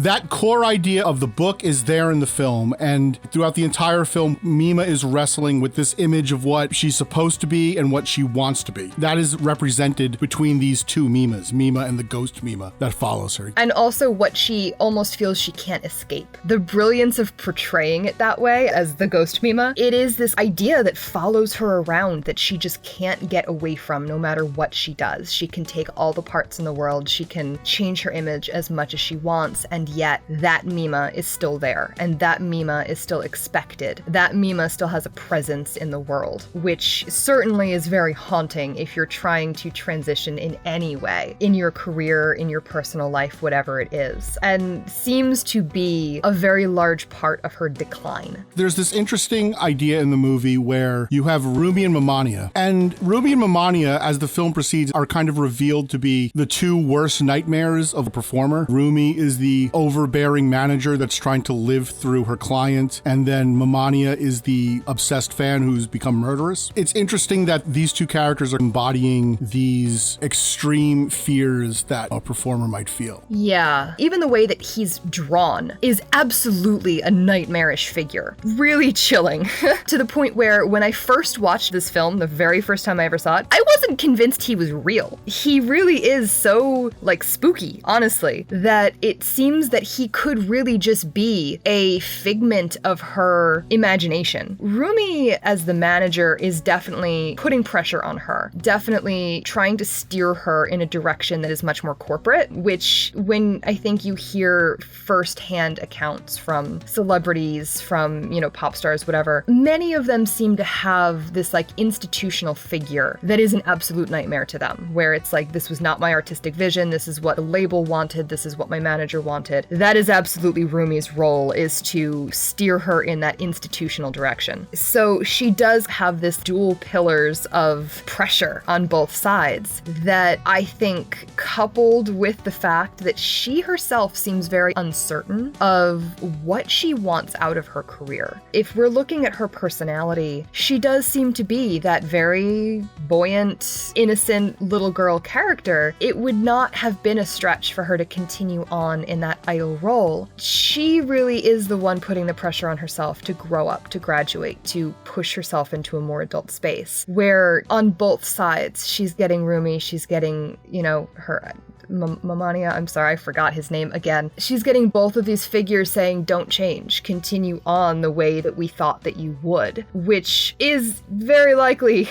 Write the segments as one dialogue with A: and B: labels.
A: that core idea of the book is there in the film, and throughout the entire film, Mima is wrestling with this image of what she's supposed to be and what she wants to be. That is represented between these two Mimas, Mima and the ghost Mima that follows her.
B: And also what she almost feels she can't escape. The brilliance of portraying it that way as the ghost Mima, it is this idea that follows her around that she just can't get away from no matter what she does. She can take all the parts in the world, she can change her image as much as she wants, and yet that Mima is still there, and that Mima is still expected. That Mima still has a presence in the world, which certainly is very haunting if you're trying to transition in any way, in your career, in your personal life, whatever it is, and seems to be a very large part of her decline.
A: There's this interesting idea in the movie where you have Rumi and Mamania, and Rumi and Mamania, as the film proceeds, are kind of revealed to be the two worst nightmares of a performer. Rumi is the overbearing manager that's trying to live through her client, and then Mamania is the obsessed fan who's become murderous. It's interesting that these two characters are embodying these extreme fears that a performer might feel.
B: Yeah, even the way that he's drawn is absolutely a nightmarish figure. Really chilling. To the point where when I first watched this film, the very first time I ever saw it, I wasn't convinced he was real. He really is so, spooky, honestly, that it seems that he could really just be a figment of her imagination. Rumi, as the manager, is definitely putting pressure on her, definitely trying to steer her in a direction that is much more corporate, which when I think you hear firsthand accounts from celebrities, from, pop stars, whatever, many of them seem to have this institutional figure that is an absolute nightmare to them, where it's this was not my artistic vision, this is what the label wanted, this is what my manager wanted. That is absolutely Rumi's role, is to steer her in that institutional direction. So she does have this dual pillars of pressure on both sides that I think, coupled with the fact that she herself seems very uncertain of what she wants out of her career. If we're looking at her personality, she does seem to be that very buoyant, innocent little girl character. It would not have been a stretch for her to continue on in that idol role. She really is the one putting the pressure on herself to grow up, to graduate, to push herself into a more adult space, where on both sides, she's getting Rumi, she's getting, her Mamania, I'm sorry, I forgot his name again. She's getting both of these figures saying, don't change, continue on the way that we thought that you would, which is very likely,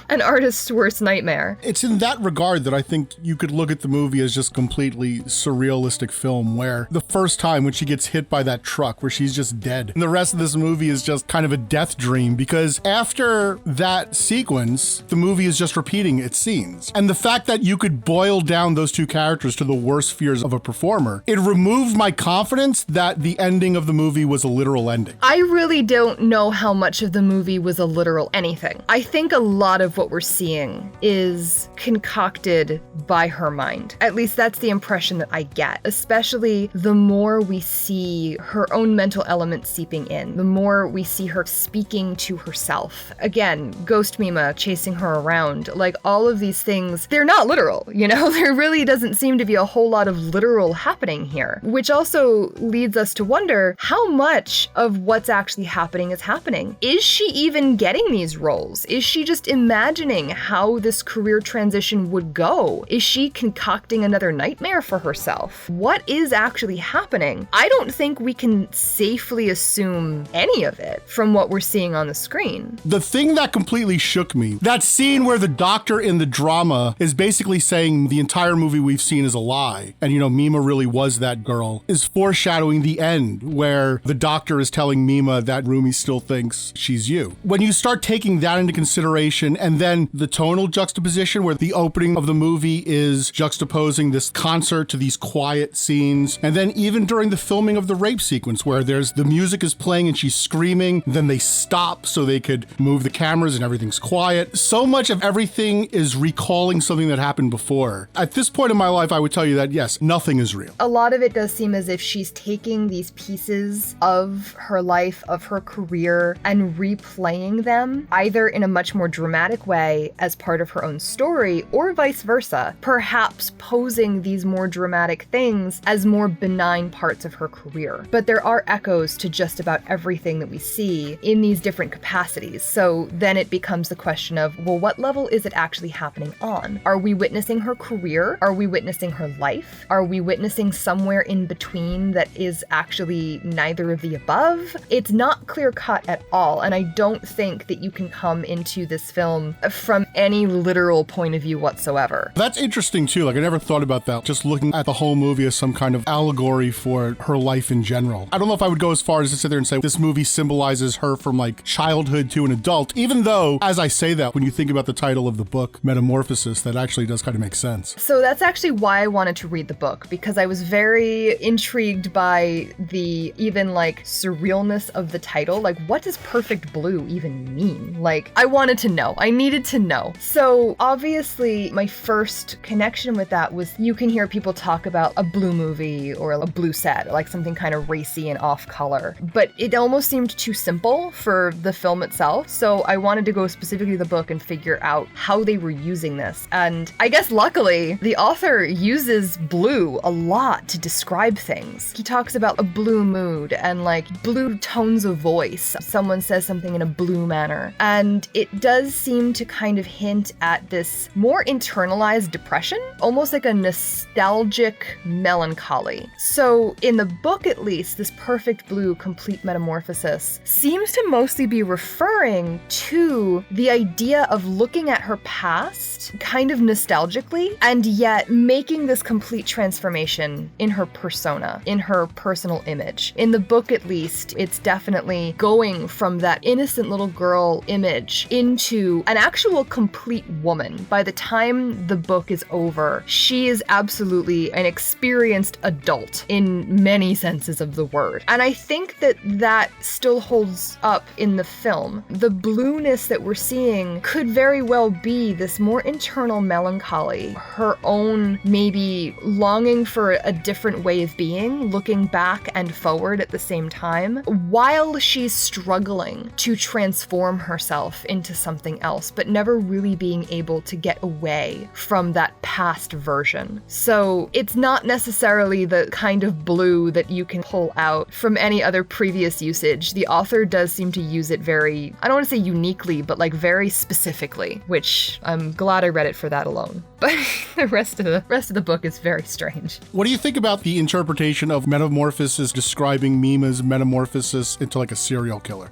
B: an artist's worst nightmare.
A: It's in that regard that I think you could look at the movie as just completely surrealistic film, where the first time when she gets hit by that truck, where she's just dead, and the rest of this movie is just kind of a death dream, because after that sequence, the movie is just repeating its scenes. And the fact that you could boil down those two characters to the worst fears of a performer, it removed my confidence that the ending of the movie was a literal ending.
B: I really don't know how much of the movie was a literal anything. I think a lot of what we're seeing is concocted by her mind. At least that's the impression that I get, especially the more we see her own mental elements seeping in, the more we see her speaking to herself. Again, Ghost Mima chasing her around, all of these things, they're not literal, There really doesn't seem to be a whole lot of literal happening here, which also leads us to wonder how much of what's actually happening is happening. Is she even getting these roles? Is she just imagining how this career transition would go? Is she concocting another nightmare for herself? What is actually happening? I don't think we can safely assume any of it from what we're seeing on the screen.
A: The thing that completely shook me, that scene where the doctor in the drama is basically saying the entire movie we've seen is a lie, and Mima really was that girl, is foreshadowing the end, where the doctor is telling Mima that Rumi still thinks she's you. When you start taking that into consideration, and then the tonal juxtaposition where the opening of the movie is juxtaposing this concert to these quiet scenes, and then even during the filming of the rape sequence where the music is playing and she's screaming, then they stop so they could move the cameras and everything's quiet. So much of everything is recalling something that happened before. At this point in my life, I would tell you that, yes, nothing is real.
B: A lot of it does seem as if she's taking these pieces of her life, of her career, and replaying them, either in a much more dramatic way as part of her own story, or vice versa, perhaps posing these more dramatic things as more benign parts of her career. But there are echoes to just about everything that we see in these different capacities. So then it becomes the question of, well, what level is it actually happening on? Are we witnessing her career? Are we witnessing her life? Are we witnessing somewhere in between that is actually neither of the above? It's not clear cut at all, and I don't think that you can come into this film from any literal point of view whatsoever.
A: That's interesting too. Like, I never thought about that. Just looking at the whole movie as some kind of allegory for her life in general. I don't know if I would go as far as to sit there and say this movie symbolizes her from like childhood to an adult, even though, as I say that, when you think about the title of the book, Metamorphosis, that actually does kind of make sense.
B: So that's actually why I wanted to read the book, because I was very intrigued by the even like surrealness of the title. Like, what does perfect blue even mean? Like, I wanted to know. I needed to know. So obviously my first connection with that was, you can hear people talk about a blue movie or a blue set, like something kind of racy and off color, but it almost seemed too simple for the film itself. So I wanted to go specifically to the book and figure out how they were using this. And I guess luckily the author uses blue a lot to describe things. He talks about a blue mood and like blue tones of voice. Someone says something in a blue manner. And it does seem to kind of hint at this more internalized depression, almost like a nostalgic melancholy. So in the book, at least, this perfect blue complete metamorphosis seems to mostly be referring to the idea of looking at her past kind of nostalgically and yet making this complete transformation in her persona, in her personal image. In the book, at least, it's definitely going from that innocent little girl image into an actual complete woman. By the time the book is over, she is absolutely an experienced adult in many senses of the word. And I think that that still holds up in the film. The blueness that we're seeing could very well be this more internal melancholy, her own maybe longing for a different way of being, looking back and forward at the same time, while she's struggling to transform herself into something else, but never really being able to get away from that past version. So it's not necessarily the kind of blue that you can pull out from any other previous usage. The author does seem to use it very, I don't want to say uniquely, but like very specifically, which I'm glad I read it for that alone. But the rest of the book is very strange.
A: What do you think about the interpretation of Metamorphosis describing Mima's metamorphosis into like a serial killer?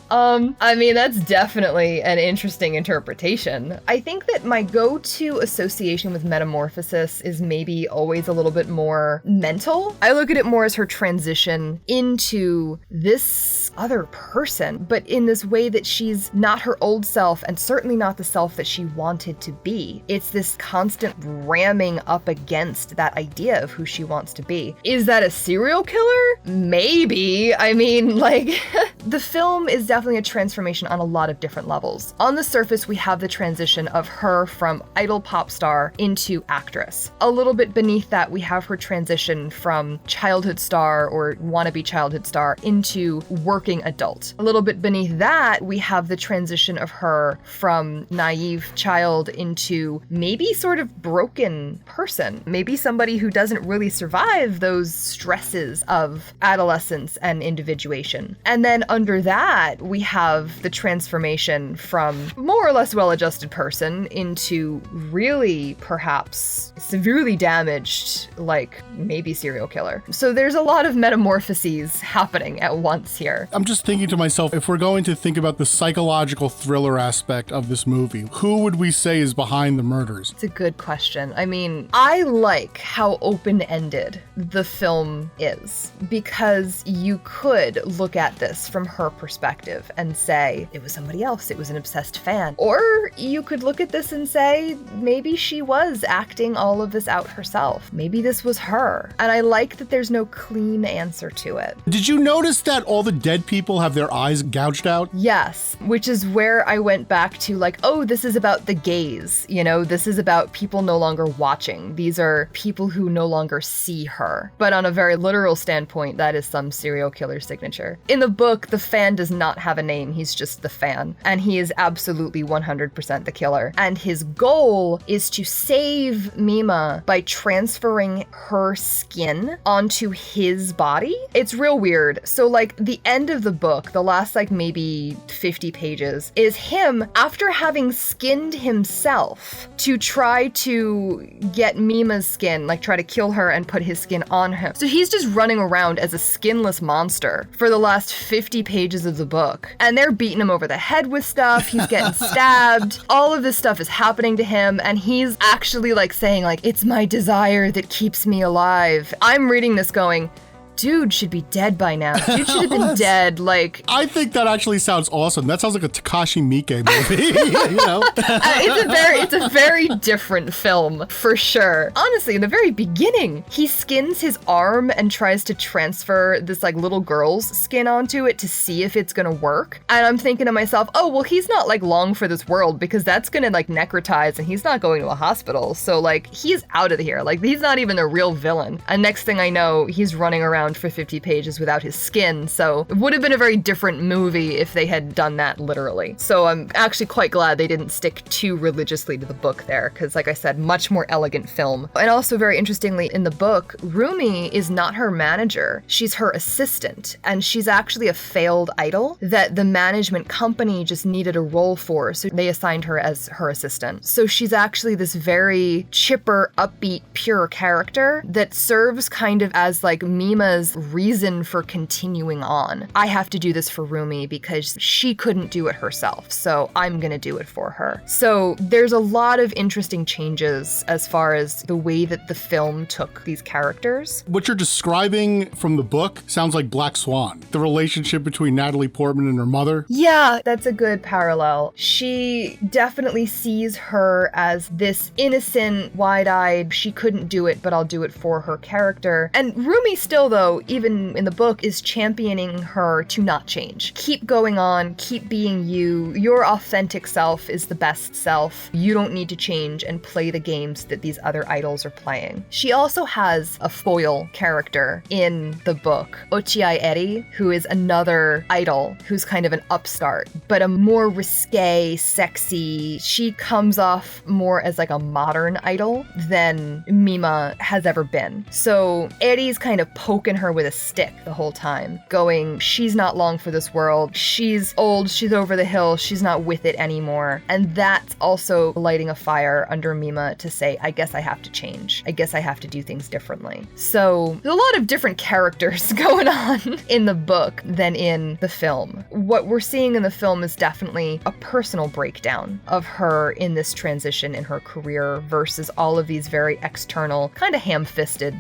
B: I mean, that's definitely an interesting interpretation. I think that my go-to association with Metamorphosis is maybe always a little bit more mental. I look at it more as her transition into this other person, but in this way that she's not her old self and certainly not the self that she wanted to be. It's this constant ramming up against that idea of who she wants to be. Is that a serial killer? Maybe. I mean, like, the film is definitely a transformation on a lot of different levels. On the surface, we have the transition of her from idol pop star into actress. A little bit beneath that, we have her transition from childhood star or wannabe childhood star into working adult. A little bit beneath that, we have the transition of her from naive child into maybe sort of broken person. Maybe somebody who doesn't really survive those stresses of adolescence and individuation. And then under that, we have the transformation from more or less well-adjusted person into really perhaps severely damaged, like maybe serial killer. So there's a lot of metamorphoses happening at once here.
A: I'm just thinking to myself, if we're going to think about the psychological thriller aspect of this movie, who would we say is behind the murders?
B: It's a good question. I mean, I like how open-ended the film is, because you could look at this from her perspective. perspective and say, it was somebody else, it was an obsessed fan. Or you could look at this and say, maybe she was acting all of this out herself. Maybe this was her. And I like that there's no clean answer to it.
A: Did you notice that all the dead people have their eyes gouged out?
B: Yes, which is where I went back to like, oh, this is about the gaze, you know, this is about people no longer watching. These are people who no longer see her. But on a very literal standpoint, that is some serial killer signature. In the book, the fan does not have a name, he's just the fan. And he is absolutely 100% the killer. And his goal is to save Mima by transferring her skin onto his body. It's real weird. So like the end of the book, the last like maybe 50 pages, is him after having skinned himself to try to get Mima's skin, like try to kill her and put his skin on him. So he's just running around as a skinless monster for the last 50 pages of the book. And they're beating him over the head with stuff, he's getting stabbed, all of this stuff is happening to him, and he's actually like saying like, it's my desire that keeps me alive. I'm reading this going, dude should be dead by now. Dude should have been dead, like...
A: I think that actually sounds awesome. That sounds like a Takashi Miike movie, you know?
B: It's a very different film, for sure. Honestly, in the very beginning, he skins his arm and tries to transfer this, like, little girl's skin onto it to see if it's gonna work. And I'm thinking to myself, oh, well, he's not, like, long for this world because that's gonna, like, necrotize and he's not going to a hospital. So, like, he's out of here. Like, he's not even a real villain. And next thing I know, he's running around for 50 pages without his skin, so it would have been a very different movie if they had done that literally. So I'm actually quite glad they didn't stick too religiously to the book there, because like I said, much more elegant film. And also very interestingly, in the book, Rumi is not her manager, she's her assistant, and she's actually a failed idol that the management company just needed a role for, so they assigned her as her assistant. So she's actually this very chipper, upbeat, pure character that serves kind of as like Mima's reason for continuing on. I have to do this for Rumi because she couldn't do it herself, so I'm gonna do it for her. So there's a lot of interesting changes as far as the way that the film took these characters.
A: What you're describing from the book sounds like Black Swan, the relationship between Natalie Portman and her mother.
B: Yeah, that's a good parallel. She definitely sees her as this innocent, wide-eyed, she couldn't do it, but I'll do it for her character. And Rumi still, though, even in the book, is championing her to not change. Keep going on, keep being you. Your authentic self is the best self. You don't need to change and play the games that these other idols are playing. She also has a foil character in the book, Ochiai Eri, who is another idol who's kind of an upstart, but a more risque, sexy. She comes off more as like a modern idol than Mima has ever been. So Eri's kind of poking her with a stick the whole time, going, she's not long for this world, she's old, she's over the hill, she's not with it anymore. And that's also lighting a fire under Mima to say, I guess I have to change. I guess I have to do things differently. So there's a lot of different characters going on in the book than in the film. What we're seeing in the film is definitely a personal breakdown of her in this transition in her career versus all of these very external, kind of ham-fisted,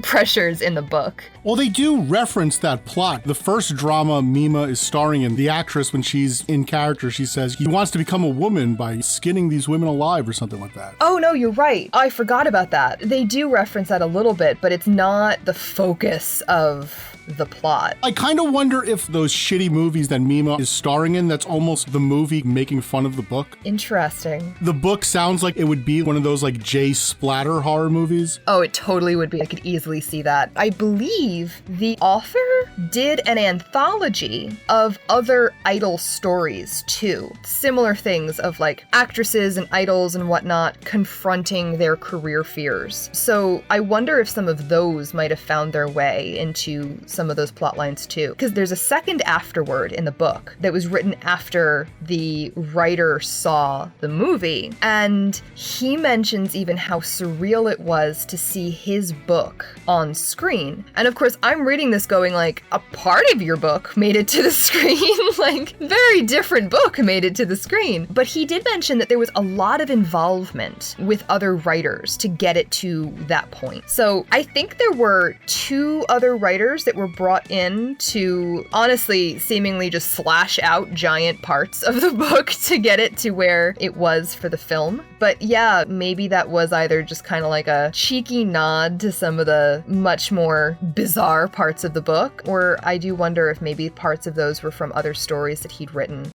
B: pressures in the book.
A: Well, they do reference that plot. The first drama Mima is starring in, the actress, when she's in character, she says he wants to become a woman by skinning these women alive or something like that.
B: Oh, no, you're right. I forgot about that. They do reference that a little bit, but it's not the focus of the plot. I
A: kind of wonder if those shitty movies that Mima is starring in, that's almost the movie making fun of the book.
B: Interesting.
A: The book sounds like it would be one of those like J splatter horror movies.
B: Oh, it totally would be. I could easily see that. I believe the author did an anthology of other idol stories too. Similar things of like actresses and idols and whatnot confronting their career fears. So I wonder if some of those might have found their way into some of those plot lines too, because there's a second afterword in the book that was written after the writer saw the movie, and he mentions even how surreal it was to see his book on screen And of course, I'm reading this going like, a part of your book made it to the screen. Like, very different book made it to the screen. But he did mention that there was a lot of involvement with other writers to get it to that point. So I think there were 2 other writers that were brought in to honestly seemingly just slash out giant parts of the book to get it to where it was for the film. But yeah, maybe that was either just kind of like a cheeky nod to some of the much more bizarre parts of the book, or I do wonder if maybe parts of those were from other stories that he'd written